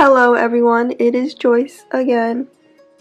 Hello everyone, it is Joyce again.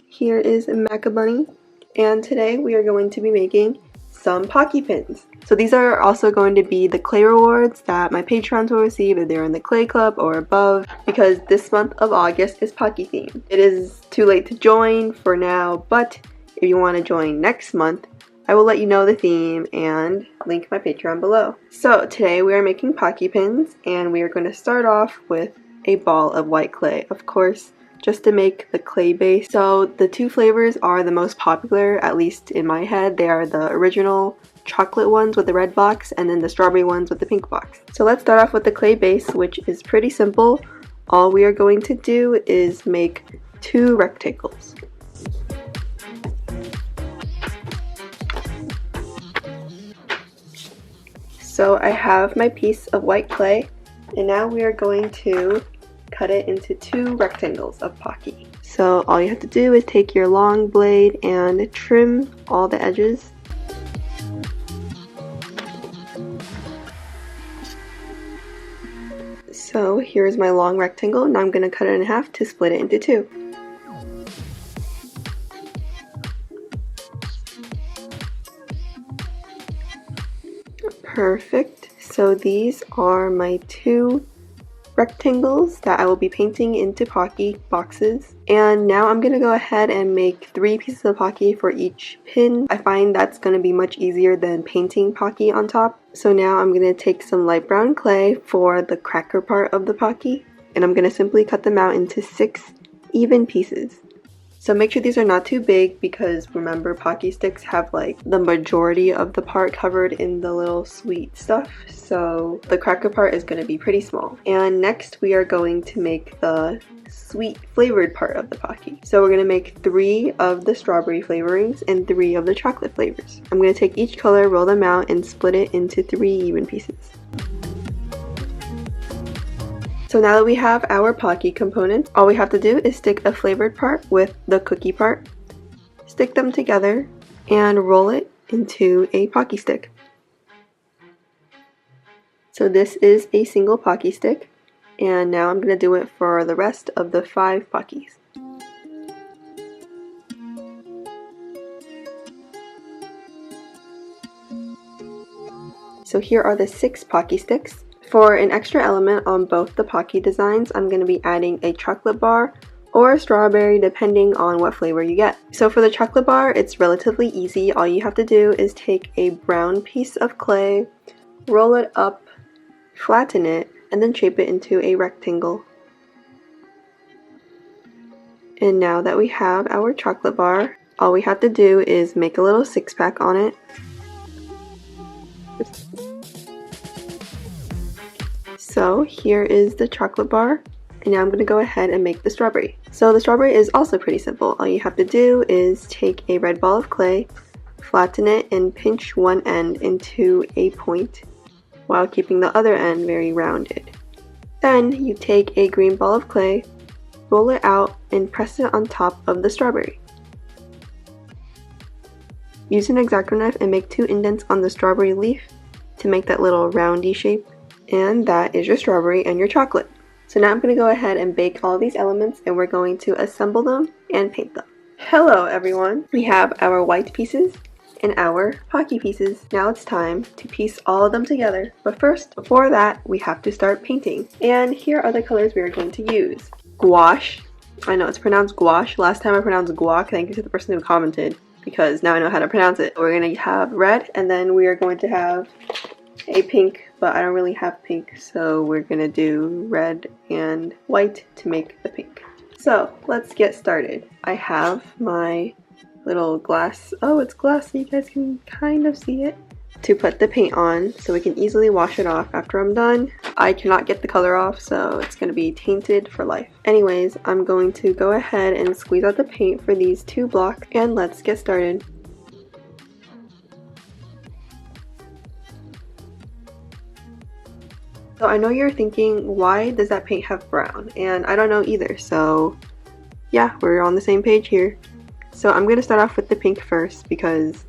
Here is Macabunny, and today we are going to be making some Pocky pins. So these are also going to be the clay rewards that my patrons will receive if they're in the clay club or above, because this month of August is Pocky themed. It is too late to join for now, but if you want to join next month, I will let you know the theme and link my Patreon below. So today we are making Pocky pins, and we are going to start off with a ball of white clay, of course, just to make the clay base. So the two flavors are the most popular, at least in my head. They are the original chocolate ones with the red box and then the strawberry ones with the pink box. So let's start off with the clay base, which is pretty simple. All we are going to do is make two rectangles. So I have my piece of white clay, and now we are going to cut it into two rectangles of Pocky. So all you have to do is take your long blade and trim all the edges. So here's my long rectangle. Now I'm going to cut it in half to split it into two. Perfect. So these are my two rectangles that I will be painting into Pocky boxes. And now I'm going to go ahead and make 3 pieces of Pocky for each pin. I find that's going to be much easier than painting Pocky on top. So now I'm going to take some light brown clay for the cracker part of the Pocky, and I'm going to simply cut them out into 6 even pieces. So make sure these are not too big, because remember, Pocky sticks have like the majority of the part covered in the little sweet stuff, so the cracker part is going to be pretty small. And next we are going to make the sweet flavored part of the Pocky. So we're going to make 3 of the strawberry flavorings and 3 of the chocolate flavors. I'm going to take each color, roll them out, and split it into 3 even pieces. So now that we have our Pocky components, all we have to do is stick a flavored part with the cookie part, stick them together, and roll it into a Pocky stick. So this is a single Pocky stick, and now I'm going to do it for the rest of the 5 Pockys. So here are the 6 Pocky sticks. For an extra element on both the Pocky designs, I'm going to be adding a chocolate bar or a strawberry, depending on what flavor you get. So for the chocolate bar, it's relatively easy. All you have to do is take a brown piece of clay, roll it up, flatten it, and then shape it into a rectangle. And now that we have our chocolate bar, all we have to do is make a little 6-pack on it. So here is the chocolate bar, and now I'm going to go ahead and make the strawberry. So the strawberry is also pretty simple. All you have to do is take a red ball of clay, flatten it, and pinch one end into a point while keeping the other end very rounded. Then you take a green ball of clay, roll it out, and press it on top of the strawberry. Use an X-Acto knife and make 2 indents on the strawberry leaf to make that little roundy shape. And that is your strawberry and your chocolate. So now I'm going to go ahead and bake all these elements, and we're going to assemble them and paint them. Hello everyone! We have our white pieces and our Pocky pieces. Now it's time to piece all of them together. But first, before that, we have to start painting. And here are the colors we are going to use. Gouache. I know it's pronounced gouache. Last time I pronounced guac. Thank you to the person who commented, because now I know how to pronounce it. We're going to have red, and then we are going to have a pink, but I don't really have pink, so we're gonna do red and white to make the pink. So let's get started. I have my little glass, oh, it's glass so you guys can kind of see it, to put the paint on so we can easily wash it off after I'm done. I cannot get the color off, so it's gonna be tainted for life. Anyways, I'm going to go ahead and squeeze out the paint for these 2 blocks, and let's get started. So I know you're thinking, why does that paint have brown? And I don't know either, so yeah, we're on the same page here. So I'm going to start off with the pink first, because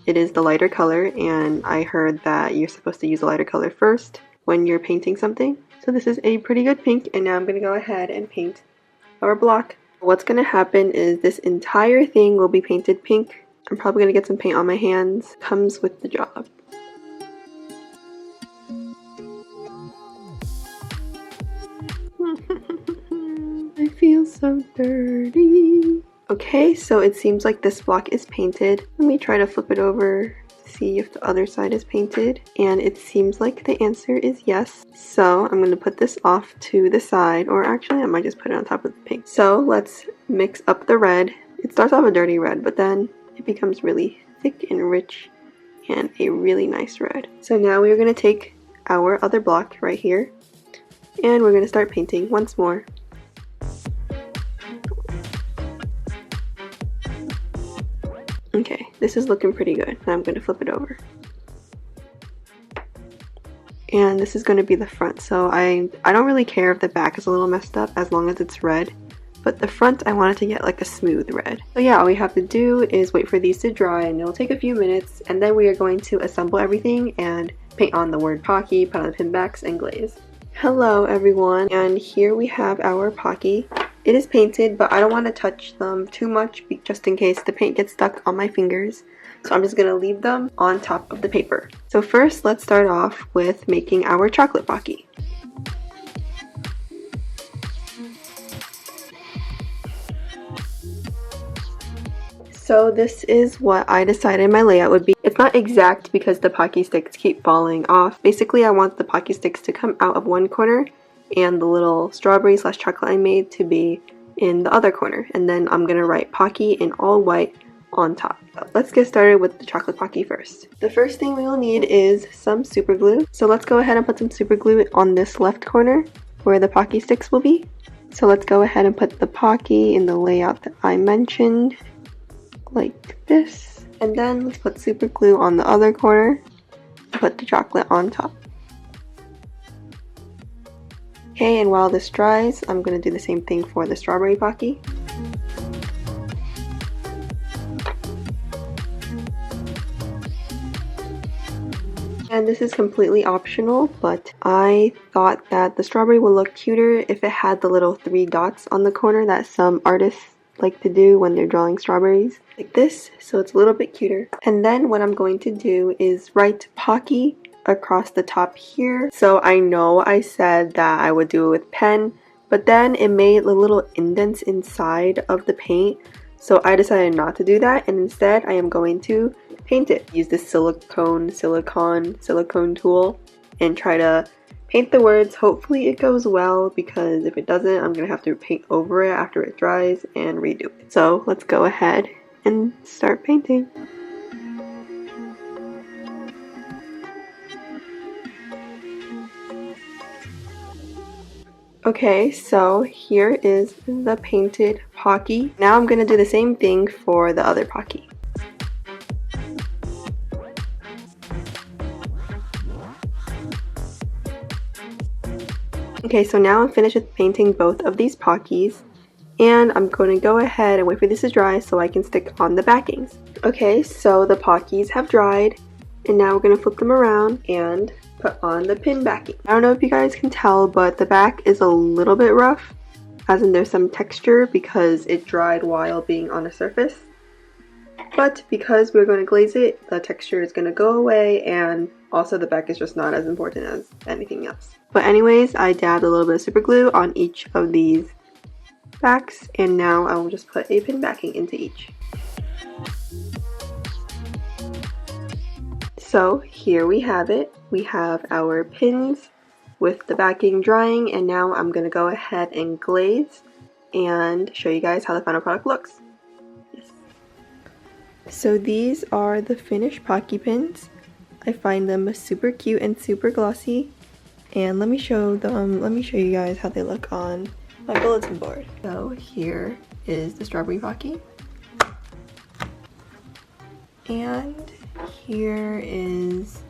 it is the lighter color, and I heard that you're supposed to use a lighter color first when you're painting something. So this is a pretty good pink, and now I'm going to go ahead and paint our block. What's going to happen is this entire thing will be painted pink. I'm probably going to get some paint on my hands. Comes with the job. I feel so dirty. Okay, so it seems like this block is painted. Let me try to flip it over, see if the other side is painted. And it seems like the answer is yes. So I'm going to put this off to the side, or actually I might just put it on top of the pink. So let's mix up the red. It starts off a dirty red, but then it becomes really thick and rich and a really nice red. So now we are going to take our other block right here and we're going to start painting once more. Okay, this is looking pretty good. Now I'm going to flip it over. And this is going to be the front. So I don't really care if the back is a little messed up as long as it's red. But the front I wanted to get like a smooth red. So yeah, all we have to do is wait for these to dry and it'll take a few minutes. And then we are going to assemble everything and paint on the word Pocky, put on the pin backs, and glaze. Hello everyone, and here we have our Pocky. It is painted, but I don't want to touch them too much just in case the paint gets stuck on my fingers. So I'm just going to leave them on top of the paper. So first, let's start off with making our chocolate Pocky. So this is what I decided my layout would be. It's not exact because the Pocky sticks keep falling off. Basically, I want the Pocky sticks to come out of one corner and the little strawberry / chocolate I made to be in the other corner. And then I'm going to write Pocky in all white on top. So let's get started with the chocolate Pocky first. The first thing we will need is some super glue. So let's go ahead and put some super glue on this left corner where the Pocky sticks will be. So let's go ahead and put the Pocky in the layout that I mentioned, like this. And then let's put super glue on the other corner and put the chocolate on top. Okay, and while this dries, I'm going to do the same thing for the strawberry Pocky. And this is completely optional, but I thought that the strawberry would look cuter if it had the little 3 dots on the corner that some artists like to do when they're drawing strawberries, like this, so it's a little bit cuter. And then what I'm going to do is write Pocky across the top here. So I know I said that I would do it with pen, but then it made the little indents inside of the paint, so I decided not to do that, and instead I am going to paint it. Use this silicone tool and try to paint the words. Hopefully it goes well, because if it doesn't, I'm gonna have to paint over it after it dries and redo it. So let's go ahead and start painting. Okay, so here is the painted Pocky. Now I'm gonna do the same thing for the other Pocky. Okay, so now I'm finished with painting both of these Pockys, and I'm going to go ahead and wait for this to dry so I can stick on the backings. Okay, so the Pockys have dried, and now we're going to flip them around and put on the pin backing. I don't know if you guys can tell, but the back is a little bit rough, as in there's some texture because it dried while being on a surface. But because we're going to glaze it, the texture is going to go away, and also the back is just not as important as anything else. But anyways, I dabbed a little bit of super glue on each of these backs, and now I will just put a pin backing into each. So here we have it. We have our pins with the backing drying, and now I'm going to go ahead and glaze and show you guys how the final product looks. So these are the finished Pocky pins. I find them super cute and super glossy. And let me show you guys how they look on my bulletin board. So here is the strawberry Pocky. And here is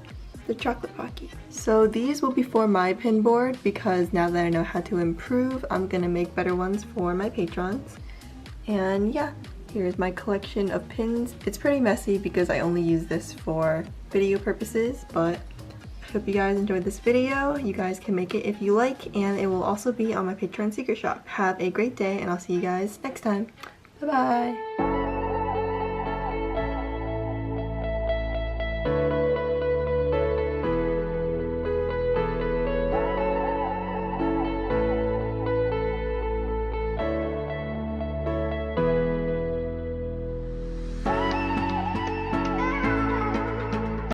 the chocolate Pocky. So these will be for my pin board, because now that I know how to improve, I'm gonna make better ones for my patrons. And yeah, here's my collection of pins. It's pretty messy because I only use this for video purposes, but Hope you guys enjoyed this video. You guys can make it if you like, and it will also be on my Patreon secret shop. Have a great day, and I'll see you guys next time. Bye bye!